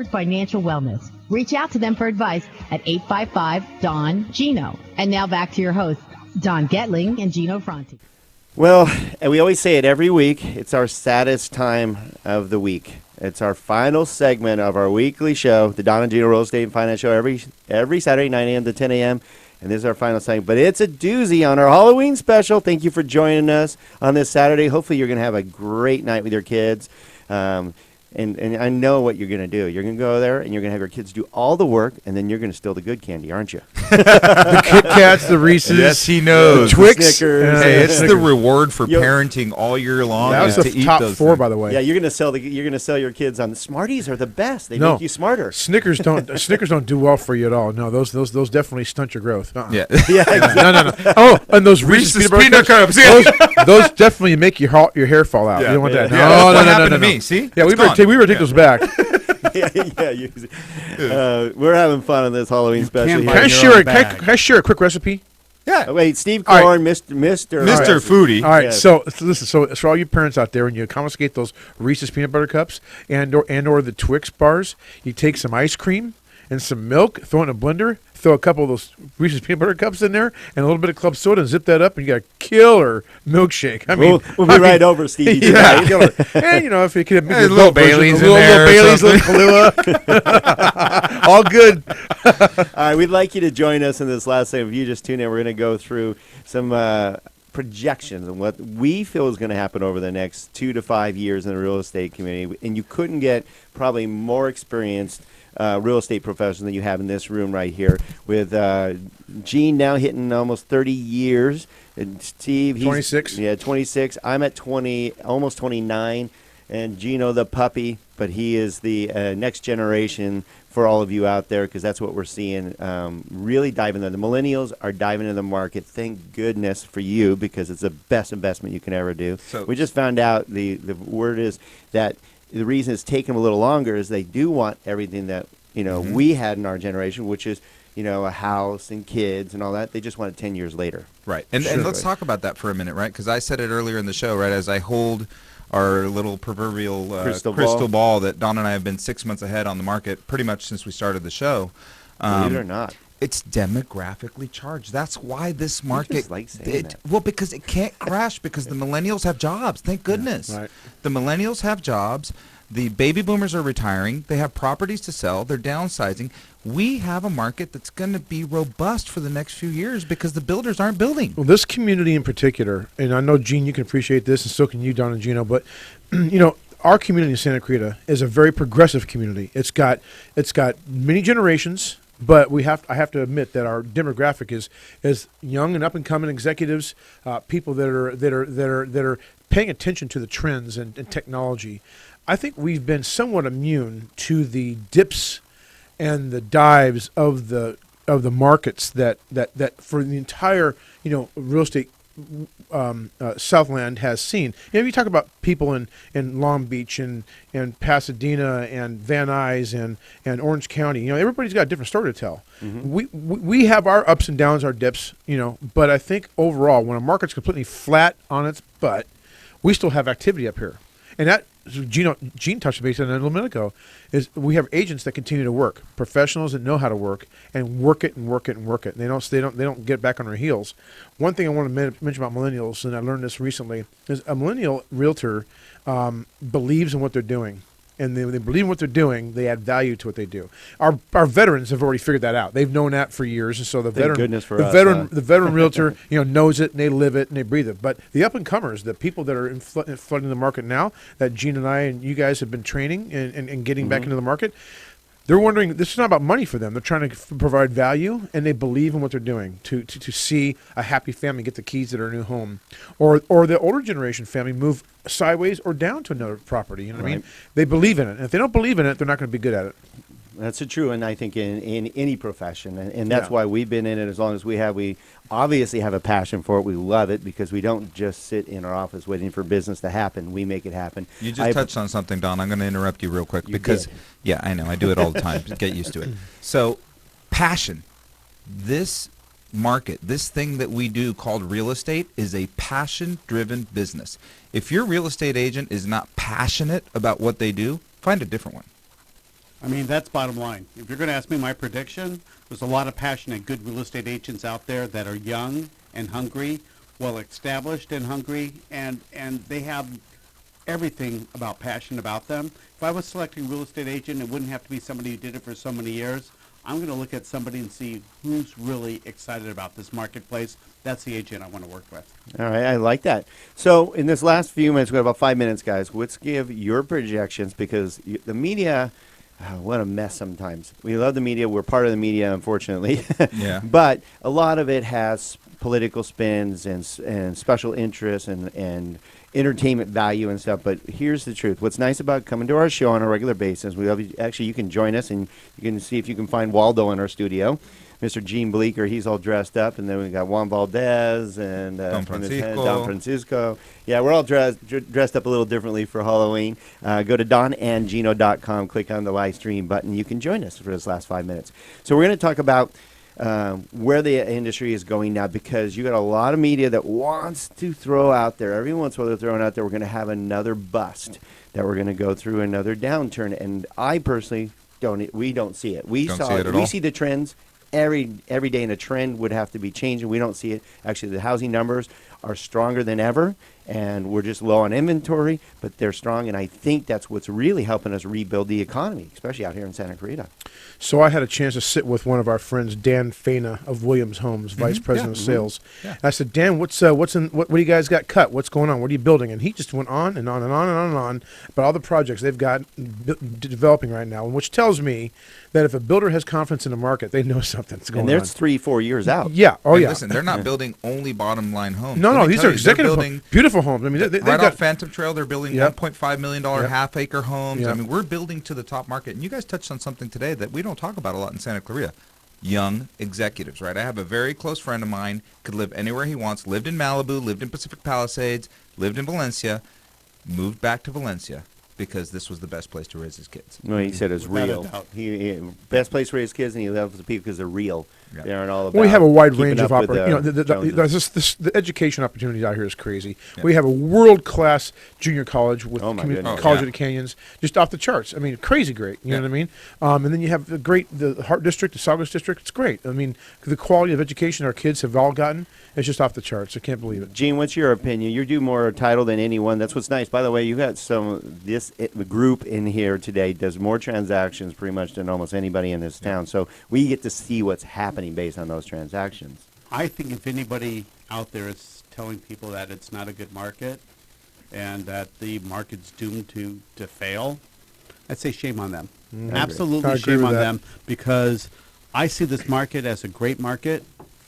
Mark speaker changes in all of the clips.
Speaker 1: Financial wellness. Reach out to them for advice at 855-DON-GINO. And now back to your hosts, Don Getling and Gino Franti.
Speaker 2: Well, and we always say it every week, it's our saddest time of the week. It's our final segment of our weekly show, the Don and Gino Real Estate and Finance Show, every Saturday, 9 a.m. to 10 a.m., and this is our final segment. But it's a doozy on our Halloween special. Thank you for joining us on this Saturday. Hopefully you're going to have a great night with your kids. And I know what you're going to do. You're going to go there, and you're going to have your kids do all the work, and then you're going to steal the good candy, aren't you?
Speaker 3: The Kit Kats, the Reese's.
Speaker 4: Yes, he knows.
Speaker 3: The Twix.
Speaker 2: The Snickers.
Speaker 4: Hey, it's the reward for parenting all year long.
Speaker 3: That was
Speaker 4: to
Speaker 3: the
Speaker 4: eat
Speaker 3: top
Speaker 4: those
Speaker 3: 4,
Speaker 4: things.
Speaker 3: by the way.
Speaker 2: Yeah, you're going to sell your kids on Smarties are the best. They make you smarter.
Speaker 3: Snickers don't do well for you at all. No, those definitely stunt your growth.
Speaker 4: Yeah.
Speaker 2: Yeah, exactly.
Speaker 3: No. Oh, and those Reese's peanut cups. Those definitely make your hair fall out.
Speaker 4: Yeah.
Speaker 3: You don't want that.
Speaker 4: Yeah.
Speaker 3: No,
Speaker 4: What happened to me? See?
Speaker 3: Yeah, we better take those back.
Speaker 2: We're having fun on this Halloween special.
Speaker 3: Can I share a quick recipe?
Speaker 4: Yeah.
Speaker 2: Wait, Steve Corn, Mr.
Speaker 4: Foodie.
Speaker 3: All right,
Speaker 2: Yeah.
Speaker 3: so listen. So for all you parents out there, when you confiscate those Reese's peanut butter cups and or the Twix bars, you take some ice cream and some milk, throw it in a blender, throw a couple of those Reese's peanut butter cups in there, and a little bit of club soda, and zip that up, and you got a killer milkshake.
Speaker 2: We'll be right over, Stevie.
Speaker 3: Yeah, killer. And if you could have
Speaker 4: a little Bailey's in there,
Speaker 3: Bailey's, little Kahlua, all good.
Speaker 2: All right, we'd like you to join us in this last segment. If you just tune in, we're going to go through some projections on what we feel is going to happen over the next 2 to 5 years in the real estate community. And you couldn't get probably more experienced real estate professionals than you have in this room right here, with Gene now hitting almost 30 years, and Steve, he's
Speaker 3: 26.
Speaker 2: Yeah, 26. I'm at 20, almost 29, and Gino the puppy, but he is the next generation for all of you out there, because that's what we're seeing. Really diving in. The millennials are diving into the market. Thank goodness for you, because it's the best investment you can ever do. So we just found out the word is that the reason it's taken a little longer is they do want everything that we had in our generation, which is a house and kids and all that. They just want it 10 years later.
Speaker 4: Right. And let's talk about that for a minute, right? Because I said it earlier in the show, right, as I hold our little proverbial crystal ball that Don and I have been 6 months ahead on the market pretty much since we started the show.
Speaker 2: Believe it or not.
Speaker 4: It's demographically charged. That's why this market.
Speaker 2: Just like saying that.
Speaker 4: Well, because it can't crash, because the millennials have jobs. Thank goodness.
Speaker 3: Yeah, right.
Speaker 4: The millennials have jobs. The baby boomers are retiring. They have properties to sell. They're downsizing. We have a market that's going to be robust for the next few years because the builders aren't building.
Speaker 3: Well, this community in particular, and I know, Gene, you can appreciate this, and so can you, Don and Gino, but our community in Santa Clarita is a very progressive community. It's got many generations. But I have to admit that our demographic is young and up and coming executives, people that are paying attention to the trends and technology. I think we've been somewhat immune to the dips and the dives of the markets that for the entire real estate Southland has seen. You talk about people in Long Beach and Pasadena and Van Nuys and Orange County. Everybody's got a different story to tell. Mm-hmm. We have our ups and downs, our dips. But I think overall, when a market's completely flat on its butt, we still have activity up here, and that. Gene touched base on it a little minute ago, is we have agents that continue to work, professionals that know how to work and work it and work it and work it. And they don't get back on their heels. One thing I want to mention about millennials, and I learned this recently, is a millennial realtor believes in what they're doing. And they believe in what they're doing, they add value to what they do. Our veterans have already figured that out. They've known that for years, and so the veteran realtor knows it, and they live it, and they breathe it. But the up and comers, the people that are flooding the market now, that Gene and I and you guys have been training and getting back into the market, they're wondering. This is not about money for them. They're trying to provide value, and they believe in what they're doing to see a happy family get the keys to their new home, or the older generation family move sideways or down to another property. You know what I mean? They believe in it. And if they don't believe in it, they're not going to be good at it.
Speaker 2: That's true, and I think in any profession, and that's why we've been in it as long as we have. We obviously have a passion for it. We love it because we don't just sit in our office waiting for business to happen. We make it happen.
Speaker 4: You just touched on something, Don. I'm going to interrupt you real quick because, yeah, I know. I do it all the time. Get used to it. So, passion. This market, this thing that we do called real estate is a passion-driven business. If your real estate agent is not passionate about what they do, find a different one.
Speaker 5: I mean, that's bottom line. If you're going to ask me my prediction, there's a lot of passionate, good real estate agents out there that are young and hungry, well established and hungry, and they have everything about passion about them. If I was selecting a real estate agent, it wouldn't have to be somebody who did it for so many years. I'm going to look at somebody and see who's really excited about this marketplace. That's the agent I want to work with.
Speaker 2: All right, I like that. So in this last few minutes, we have about 5 minutes, guys. Let's give your projections because the media, what a mess sometimes. We love the media. We're part of the media, unfortunately.
Speaker 4: Yeah.
Speaker 2: But a lot of it has political spins and special interests and entertainment value and stuff. But here's the truth. What's nice about coming to our show on a regular basis, we love you. Actually, you can join us and you can see if you can find Waldo in our studio. Mr. Gene Bleeker, he's all dressed up, and then we got Juan Valdez and Don Francisco. Yeah, we're all dressed up a little differently for Halloween. Go to donandgino.com, click on the live stream button. You can join us for this last 5 minutes. So we're going to talk about where the industry is going now, because you got a lot of media that wants to throw out there. Every once in a while they're throwing out there, we're going to have another bust, that we're going to go through another downturn. And I personally we don't see it. We see the trends every day, and a trend would have to be changing. We don't see it. Actually, the housing numbers are stronger than ever, and we're just low on inventory, but they're strong, and I think that's what's really helping us rebuild the economy, especially out here in Santa Clarita.
Speaker 3: So I had a chance to sit with one of our friends, Dan Fana of Williams Homes, Vice President of Sales. Yeah. I said, Dan, what do you guys got cut? What's going on? What are you building? And he just went on and on and on and on and on about all the projects they've got developing right now, which tells me that if a builder has confidence in the market, they know something's going on.
Speaker 2: And there's 3-4 years out.
Speaker 3: Yeah. Oh,
Speaker 4: and
Speaker 3: yeah.
Speaker 4: Listen, they're not building only bottom line homes.
Speaker 3: No, these are executive homes, beautiful homes. I mean, they've
Speaker 4: right
Speaker 3: got
Speaker 4: off Phantom Trail, they're building $1.5 million half-acre homes. I mean, we're building to the top market. And you guys touched on something today that we don't talk about a lot in Santa Clarita. Young executives, right? I have a very close friend of mine, could live anywhere he wants, lived in Malibu, lived in Pacific Palisades, lived in Valencia, moved back to Valencia because this was the best place to raise his kids.
Speaker 2: Well, he said it's real. He best place to raise his kids, and he loves the people because they're real. Yeah. They aren't all about.
Speaker 3: We have a wide range of opportunities. The education opportunities out here is crazy. Yeah. We have a world-class junior college with College of the Canyons, just off the charts. I mean, crazy great. You know what I mean? And then you have the Hart District, the Saugus District. It's great. I mean, the quality of education our kids have all gotten, it's just off the charts. I can't believe it.
Speaker 2: Gene, what's your opinion? You do more title than anyone. That's what's nice. By the way, you got this group in here today does more transactions pretty much than almost anybody in this town. So we get to see what's happening based on those transactions.
Speaker 5: I think if anybody out there is telling people that it's not a good market and that the market's doomed to fail, I'd say shame on them. Absolutely shame on them, because I see this market as a great market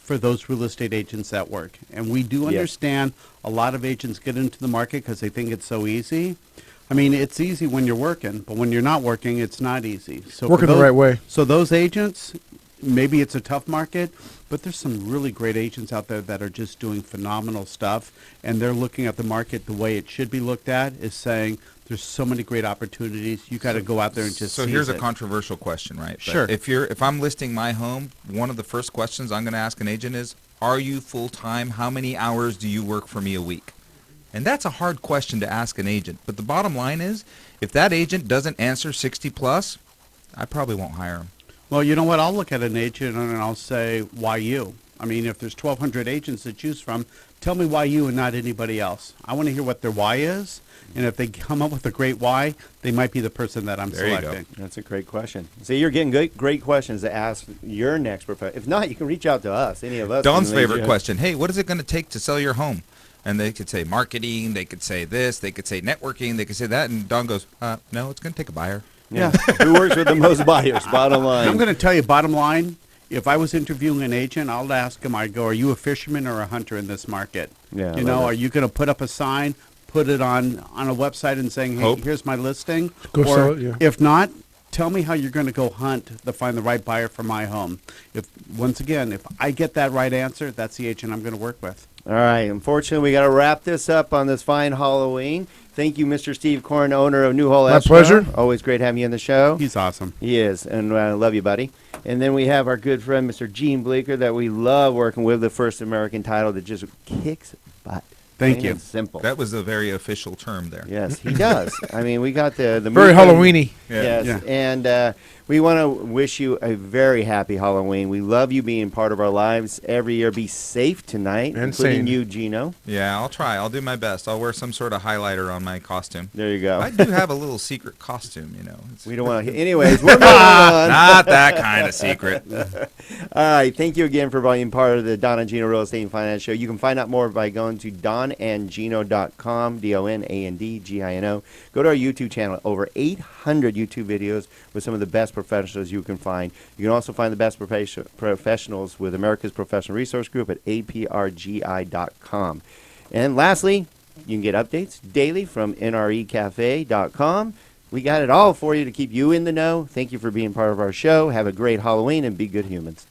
Speaker 5: for those real estate agents that work. And we do understand a lot of agents get into the market because they think it's so easy. I mean, it's easy when you're working, but when you're not working, it's not easy. So
Speaker 3: working the right way.
Speaker 5: So those agents, maybe it's a tough market, but there's some really great agents out there that are just doing phenomenal stuff, and they're looking at the market the way it should be looked at, is saying there's so many great opportunities. You got to go out there and just
Speaker 4: So here's a controversial question, right?
Speaker 5: Sure.
Speaker 4: But if I'm listing my home, one of the first questions I'm going to ask an agent is, are you full-time? How many hours do you work for me a week? And that's a hard question to ask an agent. But the bottom line is, if that agent doesn't answer 60 plus, I probably won't hire him.
Speaker 5: Well, you know what? I'll look at an agent and I'll say, why you? I mean, if there's 1,200 agents to choose from, tell me why you and not anybody else. I want to hear what their why is. And if they come up with a great why, they might be the person that I'm selecting.
Speaker 2: That's a great question. See, you're getting great questions to ask your next professional. If not, you can reach out to us, any of us.
Speaker 4: Don's favorite question. Hey, what is it going to take to sell your home? And they could say marketing, they could say this, they could say networking, they could say that. And Don goes, no, it's going to take a buyer.
Speaker 2: Yeah. Who works with the most buyers, bottom line?
Speaker 5: I'm going to tell you, bottom line, if I was interviewing an agent, I'll ask him, I'd go, are you a fisherman or a hunter in this market?
Speaker 2: Yeah,
Speaker 5: you know, are you going to put up a sign, put it on a website and saying, hey, here's my listing?
Speaker 3: Go sell it, yeah.
Speaker 5: If not, tell me how you're going to go hunt to find the right buyer for my home. Once again, if I get that right answer, that's the agent I'm going to work with.
Speaker 2: All right. Unfortunately, we got to wrap this up on this fine Halloween. Thank you, Mr. Steve Korn, owner of New Hall Escrow.
Speaker 3: My pleasure.
Speaker 2: Always great having you on the show.
Speaker 5: He's awesome.
Speaker 2: He is, and I love you, buddy. And then we have our good friend, Mr. Gene Bleeker, that we love working with, the first American title that just kicks butt.
Speaker 5: Thank
Speaker 2: Plain
Speaker 5: you.
Speaker 2: and simple.
Speaker 4: That was a very official term there.
Speaker 2: Yes, he does. I mean, we got the
Speaker 3: Very
Speaker 2: movement.
Speaker 3: Halloweeny.
Speaker 2: Yes,
Speaker 5: Yeah.
Speaker 2: and we want to wish you a very happy Halloween. We love you being part of our lives every year. Be safe tonight,
Speaker 3: And
Speaker 2: including
Speaker 3: sane.
Speaker 2: you, Gino.
Speaker 4: Yeah, I'll try. I'll do my best. I'll wear some sort of highlighter on my costume.
Speaker 2: There you go.
Speaker 4: I do have a little secret costume, you know.
Speaker 2: We don't want to. Anyways, we're moving on.
Speaker 4: Not that kind of secret.
Speaker 2: All right. Thank you again for being part of the Don and Gino Real Estate and Finance Show. You can find out more by going to donandgino.com, DONANDGINO. Go to our YouTube channel. Over 800 YouTube videos with some of the best professionals you can find. You can also find the best professionals with America's Professional Resource Group at aprgi.com. And lastly, you can get updates daily from nrecafe.com. We got it all for you to keep you in the know. Thank you for being part of our show. Have a great Halloween and be good humans.